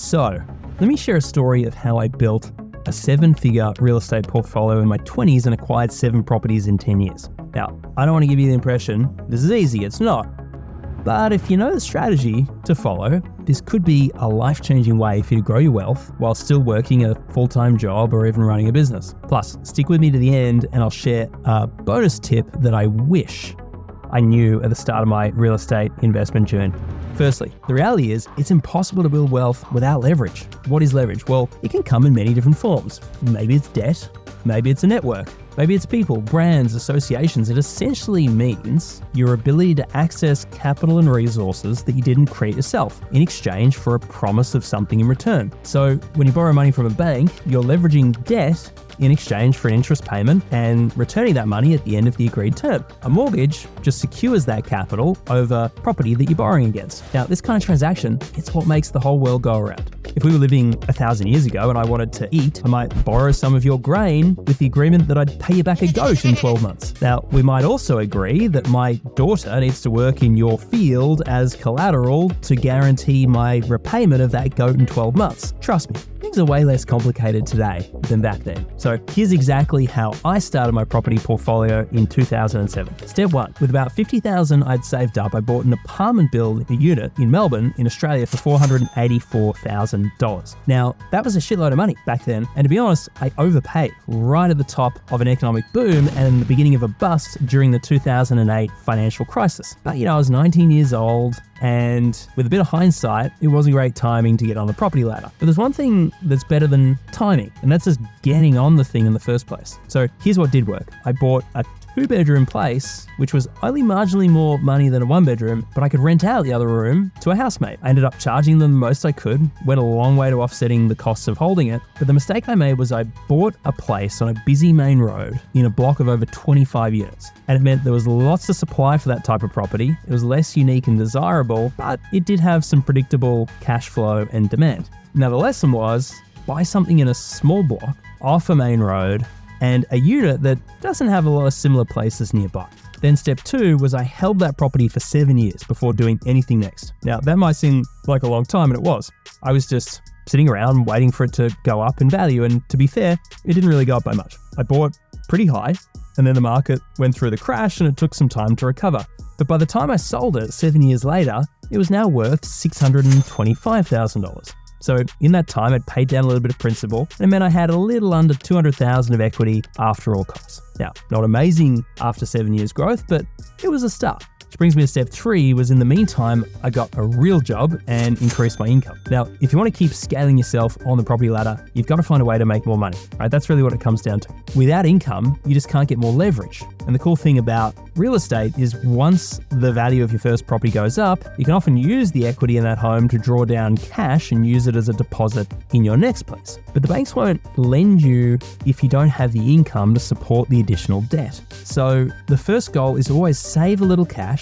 So, let me share a story of how I built a 7-figure real estate portfolio in my 20s and acquired 7 properties in 10 years. Now, I don't want to give you the impression this is easy, it's not. But if you know the strategy to follow, this could be a life-changing way for you to grow your wealth while still working a full-time job or even running a business. Plus, stick with me to the end and I'll share a bonus tip that I wish I knew at the start of my real estate investment journey. Firstly, the reality is it's impossible to build wealth without leverage. What is leverage? Well, it can come in many different forms. Maybe it's debt, maybe it's a network, maybe it's people, brands, associations. It essentially means your ability to access capital and resources that you didn't create yourself in exchange for a promise of something in return. So when you borrow money from a bank, you're leveraging debt in exchange for an interest payment and returning that money at the end of the agreed term. A mortgage just secures that capital over property that you're borrowing against. Now, this kind of transaction, it's what makes the whole world go around. If we were living 1,000 years ago and I wanted to eat, I might borrow some of your grain with the agreement that I'd pay you back a goat in 12 months. Now, we might also agree that my daughter needs to work in your field as collateral to guarantee my repayment of that goat in 12 months. Trust me, things are way less complicated today than back then. So here's exactly how I started my property portfolio in 2007. Step 1, with about $50,000 I'd saved up, I bought an apartment building unit in Melbourne in Australia for $484,000. Now, that was a shitload of money back then, and to be honest, I overpaid right at the top of an economic boom and the beginning of a bust during the 2008 financial crisis. But I was 19 years old, and with a bit of hindsight, it wasn't great timing to get on the property ladder. But there's one thing that's better than timing, and that's just getting on the thing in the first place. So here's what did work. I bought a 2-bedroom place, which was only marginally more money than a 1-bedroom, but I could rent out the other room to a housemate. I ended up charging them the most I could, went a long way to offsetting the costs of holding it. But the mistake I made was I bought a place on a busy main road in a block of over 25 units. And it meant there was lots of supply for that type of property. It was less unique and desirable, but it did have some predictable cash flow and demand. Now the lesson was, buy something in a small block off a main road and a unit that doesn't have a lot of similar places nearby. Then step 2 was I held that property for 7 years before doing anything next. Now that might seem like a long time, and it was. I was just sitting around waiting for it to go up in value, and to be fair, it didn't really go up by much. I bought pretty high, and then the market went through the crash and it took some time to recover. But by the time I sold it 7 years later, it was now worth $625,000. So in that time, I'd paid down a little bit of principal, and it meant I had a little under $200,000 of equity after all costs. Now, not amazing after 7 years growth, but it was a start. Which brings me to step 3, was in the meantime, I got a real job and increased my income. Now, if you want to keep scaling yourself on the property ladder, you've got to find a way to make more money, right? That's really what it comes down to. Without income, you just can't get more leverage. And the cool thing about real estate is once the value of your first property goes up, you can often use the equity in that home to draw down cash and use it as a deposit in your next place. But the banks won't lend you if you don't have the income to support the additional debt. So the first goal is always save a little cash,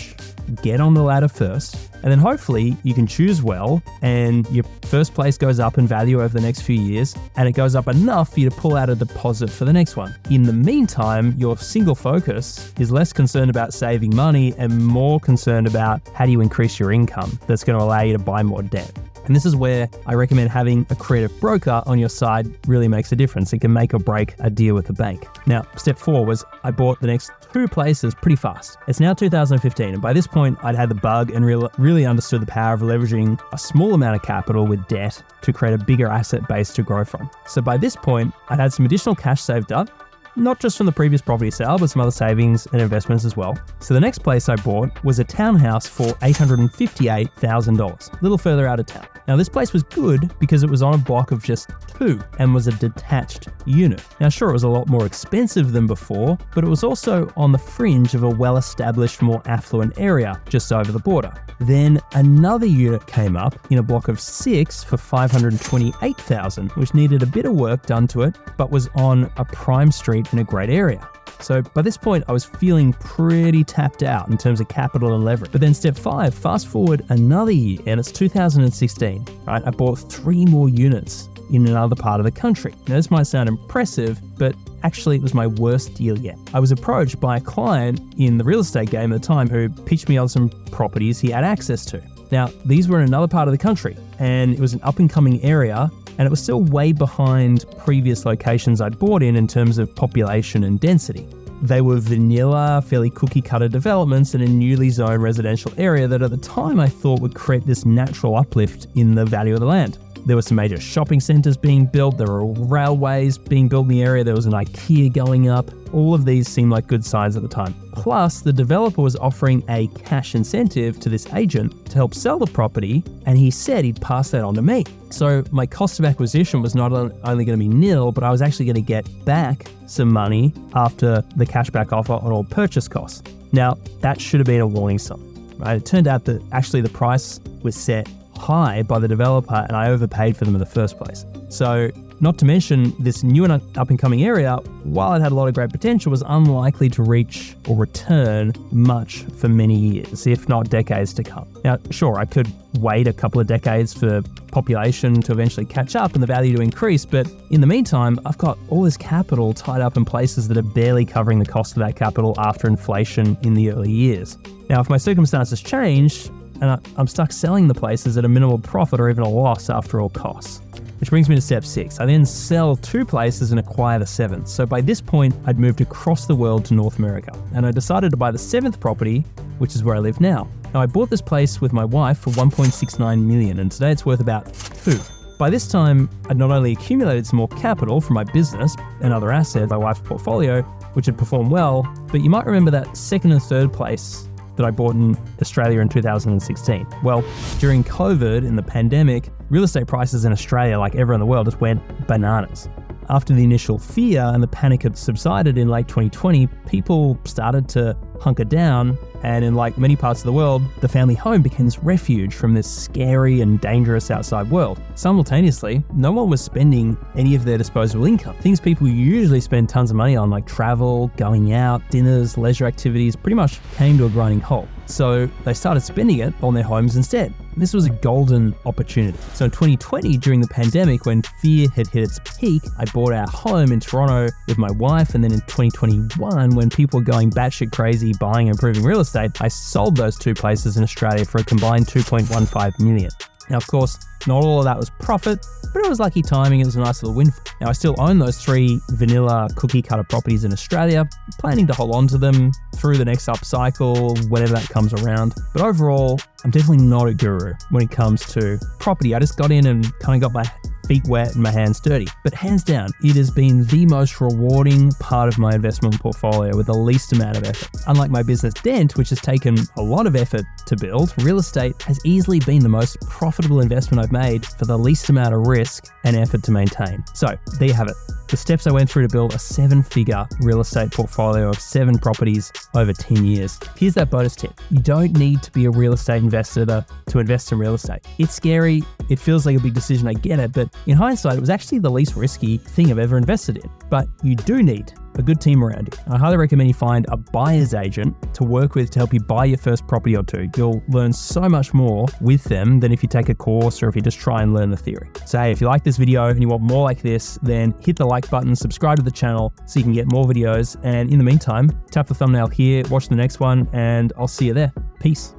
get on the ladder first, and then hopefully you can choose well and your first place goes up in value over the next few years, and it goes up enough for you to pull out a deposit for the next one. In the meantime, your single focus is less concerned about saving money and more concerned about how do you increase your income that's going to allow you to buy more debt. And this is where I recommend having a creative broker on your side really makes a difference. It can make or break a deal with the bank. Now, step 4 was I bought the next 2 places pretty fast. It's now 2015, and by this point, I'd had the bug and really understood the power of leveraging a small amount of capital with debt to create a bigger asset base to grow from. So by this point, I'd had some additional cash saved up, not just from the previous property sale, but some other savings and investments as well. So the next place I bought was a townhouse for $858,000, a little further out of town. Now this place was good because it was on a block of just 2 and was a detached unit. Now sure, it was a lot more expensive than before, but it was also on the fringe of a well-established, more affluent area just over the border. Then another unit came up in a block of 6 for $528,000, which needed a bit of work done to it, but was on a prime street in a great area. So by this point, I was feeling pretty tapped out in terms of capital and leverage. But then step 5, fast forward another year, and it's 2016, right? I bought 3 more units in another part of the country. Now this might sound impressive, but actually it was my worst deal yet. I was approached by a client in the real estate game at the time who pitched me on some properties he had access to. Now, these were in another part of the country, and it was an up-and-coming area, and it was still way behind previous locations I'd bought in terms of population and density. They were vanilla, fairly cookie-cutter developments in a newly zoned residential area that at the time I thought would create this natural uplift in the value of the land. There were some major shopping centres being built, there were railways being built in the area, there was an IKEA going up. All of these seemed like good signs at the time. Plus, the developer was offering a cash incentive to this agent to help sell the property, and he said he'd pass that on to me. So my cost of acquisition was not only going to be nil, but I was actually going to get back some money after the cashback offer on all purchase costs. Now, that should have been a warning sign, right? It turned out that actually the price was set high by the developer and I overpaid for them in the first place. So not to mention this new and up-and-coming area, while it had a lot of great potential, was unlikely to reach or return much for many years, if not decades to come. Now, sure, I could wait a couple of decades for population to eventually catch up and the value to increase, but in the meantime, I've got all this capital tied up in places that are barely covering the cost of that capital after inflation in the early years. Now, if my circumstances change, and I'm stuck selling the places at a minimal profit or even a loss after all costs. Which brings me to step 6. I then sell 2 places and acquire the 7th. So by this point, I'd moved across the world to North America, and I decided to buy the 7th property, which is where I live now. Now, I bought this place with my wife for $1.69 million, and today it's worth about $2. By this time, I'd not only accumulated some more capital from my business and other assets, my wife's portfolio, which had performed well, but you might remember that 2nd and 3rd place that I bought in Australia in 2016. Well, during COVID and the pandemic, real estate prices in Australia, like everywhere in the world, just went bananas. After the initial fear and the panic had subsided in late 2020, people started to hunker down, and in like many parts of the world, the family home became this refuge from this scary and dangerous outside world. Simultaneously, no one was spending any of their disposable income. Things people usually spend tons of money on, like travel, going out, dinners, leisure activities, pretty much came to a grinding halt. So they started spending it on their homes instead. This was a golden opportunity. So in 2020, during the pandemic, when fear had hit its peak, I bought our home in Toronto with my wife. And then in 2021, when people were going batshit crazy buying and improving real estate, I sold those 2 places in Australia for a combined $2.15 million. Now, of course, not all of that was profit, but it was lucky timing. It was a nice little windfall. Now, I still own those 3 vanilla cookie cutter properties in Australia, planning to hold on to them through the next upcycle, whenever that comes around. But overall, I'm definitely not a guru when it comes to property. I just got in and kind of got my feet wet and my hands dirty. But hands down, it has been the most rewarding part of my investment portfolio with the least amount of effort. Unlike my business Dent, which has taken a lot of effort to build, real estate has easily been the most profitable investment I've made for the least amount of risk and effort to maintain. So there you have it. The steps I went through to build a 7-figure real estate portfolio of 7 properties over 10 years. Here's that bonus tip. You don't need to be a real estate investor to invest in real estate. It's scary. It feels like a big decision. I get it. But in hindsight, it was actually the least risky thing I've ever invested in. But you do need a good team around you. I highly recommend you find a buyer's agent to work with to help you buy your first property or 2. You'll learn so much more with them than if you take a course or if you just try and learn the theory. So hey, if you like this video and you want more like this, then hit the like button, subscribe to the channel so you can get more videos. And in the meantime, tap the thumbnail here, watch the next one, and I'll see you there. Peace.